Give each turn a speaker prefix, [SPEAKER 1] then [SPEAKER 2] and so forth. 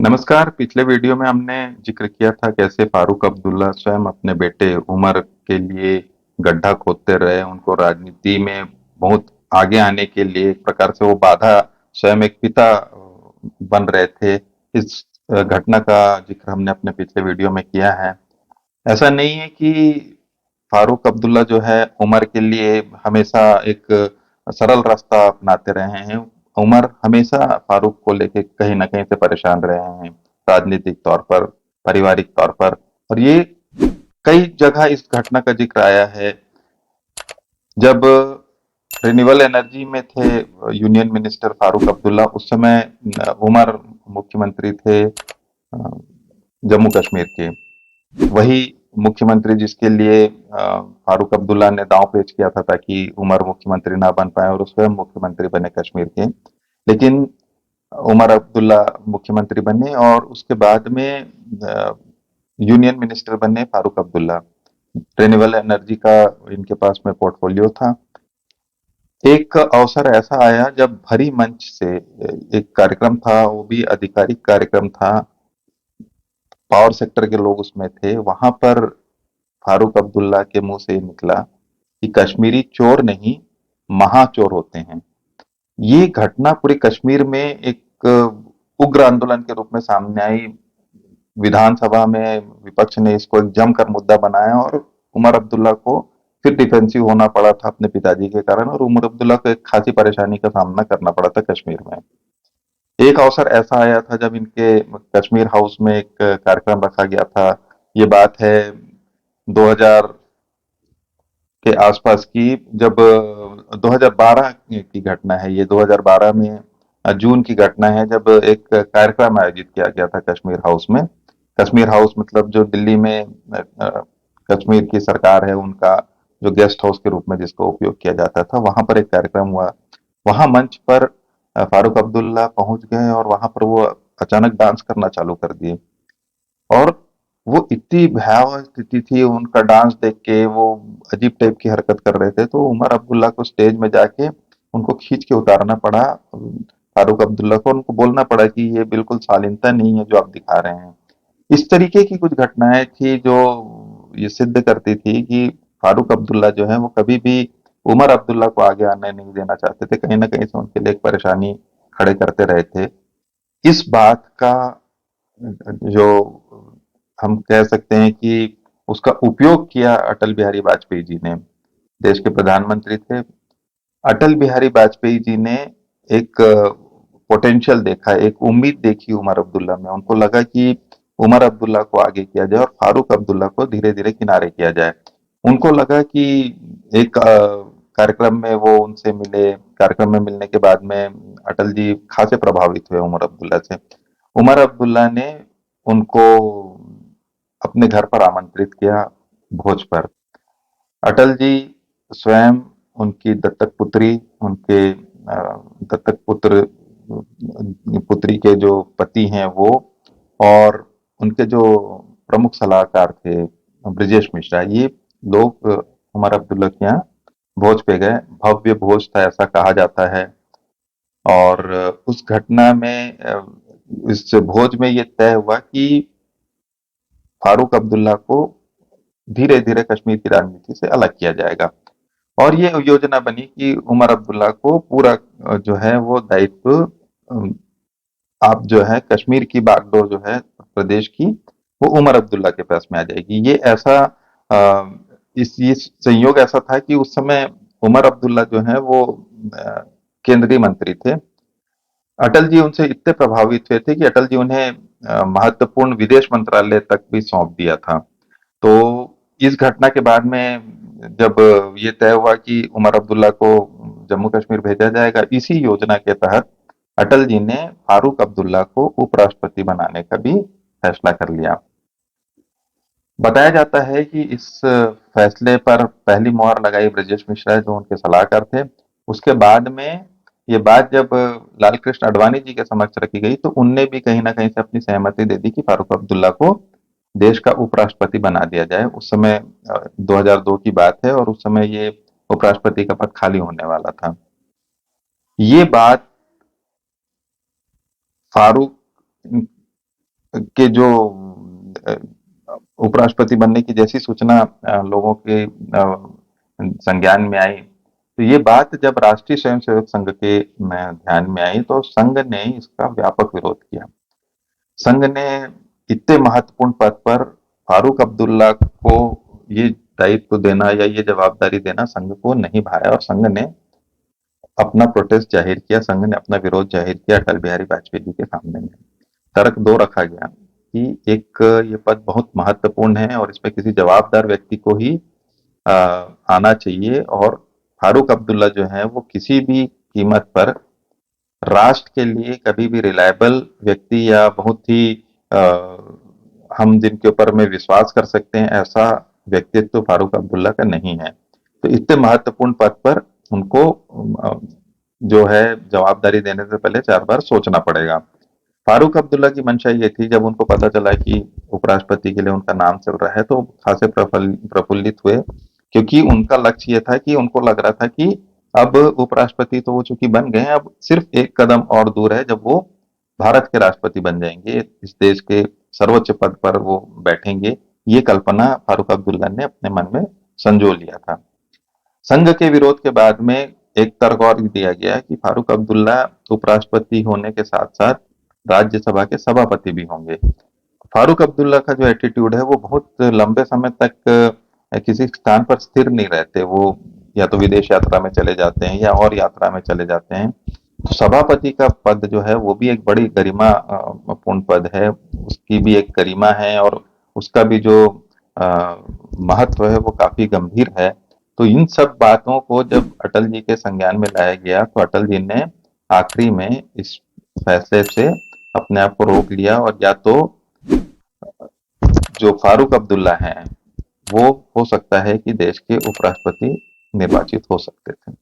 [SPEAKER 1] नमस्कार। पिछले वीडियो में हमने जिक्र किया था कैसे फारूक अब्दुल्ला स्वयं अपने बेटे उमर के लिए गड्ढा खोदते रहे, उनको राजनीति में बहुत आगे आने के लिए एक प्रकार से वो बाधा, स्वयं एक पिता बन रहे थे। इस घटना का जिक्र हमने अपने पिछले वीडियो में किया है। ऐसा नहीं है कि फारूक अब्दुल्ला जो है उमर के लिए हमेशा एक सरल रास्ता अपनाते रहे हैं। उमर हमेशा फारूक को लेके कहीं न कहीं से परेशान रहे हैं, राजनीतिक तौर पर, पारिवारिक तौर पर। और ये कई जगह इस घटना का जिक्र आया है। जब रिन्यूएबल एनर्जी में थे यूनियन मिनिस्टर फारूक अब्दुल्ला, उस समय उमर मुख्यमंत्री थे जम्मू कश्मीर के। वही मुख्यमंत्री जिसके लिए फारूक अब्दुल्ला ने दांव पेच किया था ताकि उमर मुख्यमंत्री ना बन पाए, और वो स्वयं मुख्यमंत्री बने कश्मीर के। लेकिन उमर अब्दुल्ला मुख्यमंत्री बने और उसके बाद में यूनियन मिनिस्टर बने फारूक अब्दुल्ला। रिन्यूएबल एनर्जी का इनके पास में पोर्टफोलियो था। एक अवसर ऐसा आया जब भरी मंच से एक कार्यक्रम था, वो भी आधिकारिक कार्यक्रम था, पावर सेक्टर के लोग उसमें थे। वहां पर फारूक अब्दुल्ला के मुंह से निकला कि कश्मीरी चोर नहीं, महाचोर होते हैं। ये घटना पूरे कश्मीर में एक उग्र आंदोलन के रूप में सामने आई। विधानसभा में विपक्ष ने इसको एक जमकर मुद्दा बनाया और उमर अब्दुल्ला को फिर डिफेंसिव होना पड़ा था अपने पिताजी के कारण, और उमर अब्दुल्ला को एक खासी परेशानी का सामना करना पड़ा था कश्मीर में। एक अवसर ऐसा आया था जब इनके कश्मीर हाउस में एक कार्यक्रम रखा गया था। ये बात है 2000 के आसपास की, जब 2012 की घटना है। ये 2012 में जून की घटना है, जब एक कार्यक्रम आयोजित किया गया था कश्मीर हाउस में। कश्मीर हाउस मतलब जो दिल्ली में कश्मीर की सरकार है उनका जो गेस्ट हाउस के रूप में जिसका उपयोग किया जाता था, वहां पर एक कार्यक्रम हुआ। वहां मंच पर फारूक अब्दुल्ला पहुंच गए और वहां पर वो अचानक डांस करना चालू कर दिए। और वो इतनी भयावह स्थिति थी, उनका डांस देख के वो अजीब टाइप की हरकत कर रहे थे, तो उमर अब्दुल्ला को स्टेज में जाके उनको खींच के उतारना पड़ा। फारूक अब्दुल्ला को उनको बोलना पड़ा कि ये बिल्कुल शालीनता नहीं है जो आप दिखा रहे हैं। इस तरीके की कुछ घटनाएं थी जो ये सिद्ध करती थी कि फारूक अब्दुल्ला जो है वो कभी भी उमर अब्दुल्ला को आगे आने नहीं देना चाहते थे, कहीं ना कहीं से उनके लिए एक परेशानी खड़े करते रहे थे। इस बात का जो हम कह सकते हैं कि उसका उपयोग किया अटल बिहारी वाजपेयी जी ने। देश के प्रधानमंत्री थे अटल बिहारी वाजपेयी जी ने। एक पोटेंशियल देखा, एक उम्मीद देखी उमर अब्दुल्ला में। उनको लगा कि उमर अब्दुल्ला को आगे किया जाए और फारूक अब्दुल्ला को धीरे धीरे किनारे किया जाए। उनको लगा कि एक कार्यक्रम में वो उनसे मिले। कार्यक्रम में मिलने के बाद में अटल जी खासे प्रभावित हुए उमर अब्दुल्ला से। उमर अब्दुल्ला ने उनको अपने घर पर आमंत्रित किया, भोज पर। अटल जी स्वयं, उनकी दत्तक पुत्री, उनके दत्तक पुत्री के जो पति हैं वो, और उनके जो प्रमुख सलाहकार थे ब्रिजेश मिश्रा, ये लोग उमर अब्दुल्ला के यहाँ भोज पे गए। भव्य भोज था ऐसा कहा जाता है। और उस घटना में इस भोज में ये तय हुआ कि फारूक अब्दुल्ला को धीरे धीरे कश्मीर की राजनीति से अलग किया जाएगा। और ये योजना बनी कि उमर अब्दुल्ला को पूरा जो है वो दायित्व, आप जो है कश्मीर की बागडोर जो है प्रदेश की, वो उमर अब्दुल्ला के पास में आ जाएगी। ये ऐसा ये संयोग ऐसा था कि उस समय उमर अब्दुल्ला जो है वो केंद्रीय मंत्री थे। अटल जी उनसे इतने प्रभावित हुए थे कि अटल जी उन्हें महत्वपूर्ण विदेश मंत्रालय तक भी सौंप दिया था। तो इस घटना के बाद में जब ये तय हुआ कि उमर अब्दुल्ला को जम्मू कश्मीर भेजा जाएगा, इसी योजना के तहत अटल जी ने फारूक अब्दुल्ला को उपराष्ट्रपति बनाने का भी फैसला कर लिया। बताया जाता है कि इस फैसले पर पहली मोहर लगाई ब्रजेश मिश्रा जो उनके सलाहकार थे। उसके बाद में ये बात जब लाल कृष्ण आडवाणी जी के समक्ष रखी गई, तो उनने भी कहीं ना कहीं से अपनी सहमति दे दी कि फारूक अब्दुल्ला को देश का उपराष्ट्रपति बना दिया जाए। उस समय 2002 की बात है और उस समय ये उपराष्ट्रपति का पद खाली होने वाला था। ये बात फारूक के जो अ, उपराष्ट्रपति बनने की जैसी सूचना लोगों के संज्ञान में आई, तो ये बात जब राष्ट्रीय स्वयंसेवक संघ के में ध्यान में आई, तो संघ ने इसका व्यापक विरोध किया। संघ ने इतने महत्वपूर्ण पद पर फारूक अब्दुल्ला को ये दायित्व देना या ये जवाबदारी देना संघ को नहीं भाया, और संघ ने अपना प्रोटेस्ट जाहिर किया, संघ ने अपना विरोध जाहिर किया अटल बिहारी वाजपेयी जी के सामने में। तर्क दो रखा गया कि एक, ये पद बहुत महत्वपूर्ण है और इसमें किसी जवाबदार व्यक्ति को ही आ, आना चाहिए, और फारूक अब्दुल्ला जो है वो किसी भी कीमत पर राष्ट्र के लिए कभी भी रिलायबल व्यक्ति या बहुत ही आ, हम जिनके ऊपर में विश्वास कर सकते हैं ऐसा व्यक्तित्व फारूक अब्दुल्ला का नहीं है। तो इतने महत्वपूर्ण पद पर उनको अ, जो है जवाबदारी देने से पहले 4 बार सोचना पड़ेगा। फारूक अब्दुल्ला की मंशा ये थी, जब उनको पता चला कि उपराष्ट्रपति के लिए उनका नाम चल रहा है, तो खासे प्रफुल्लित हुए, क्योंकि उनका लक्ष्य ये था कि उनको लग रहा था कि अब उपराष्ट्रपति तो वो चूंकि बन गए हैं, अब सिर्फ एक कदम और दूर है जब वो भारत के राष्ट्रपति बन जाएंगे, इस देश के सर्वोच्च पद पर वो बैठेंगे। ये कल्पना फारूक अब्दुल्ला ने अपने मन में संजो लिया था। संघ के विरोध के बाद में एक तर्क और दिया गया कि फारूक अब्दुल्ला उपराष्ट्रपति होने के साथ साथ राज्यसभा के सभापति भी होंगे। फारूक अब्दुल्ला का जो एटीट्यूड है वो बहुत लंबे समय तक किसी स्थान पर स्थिर नहीं रहते, वो या तो विदेश यात्रा में चले जाते हैं या और यात्रा में चले जाते हैं। तो सभापति का पद जो है वो भी एक बड़ी गरिमा पूर्ण पद है, उसकी भी एक गरिमा है, और उसका भी जो महत्व है वो काफी गंभीर है। तो इन सब बातों को जब अटल जी के संज्ञान में लाया गया, तो अटल जी ने आखिरी में इस फैसले से अपने आप को रोक लिया, और या तो जो फारूक अब्दुल्ला हैं वो हो सकता है कि देश के उपराष्ट्रपति निर्वाचित हो सकते थे।